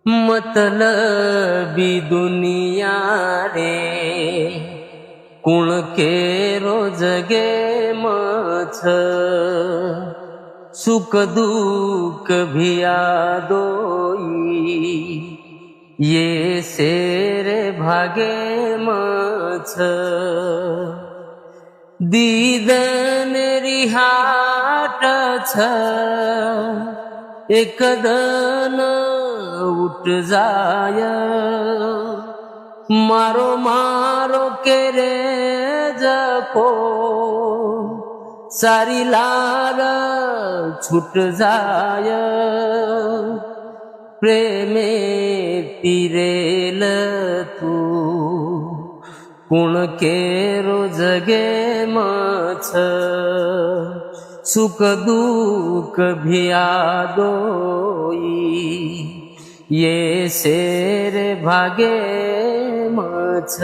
मतलबी दुनिया रे कुण केरो जगे मछ सुख दुख भिया दोई ये सेरे भागे मछ दीदन रिहाट छ एक दन उठ जाय मारो मारो के रे जको सारी लाग छूट जाय प्रेमे पिरेल तू कुण केरो जगे मछ सुख दुख भिया दोई ये शेर भागे मछ।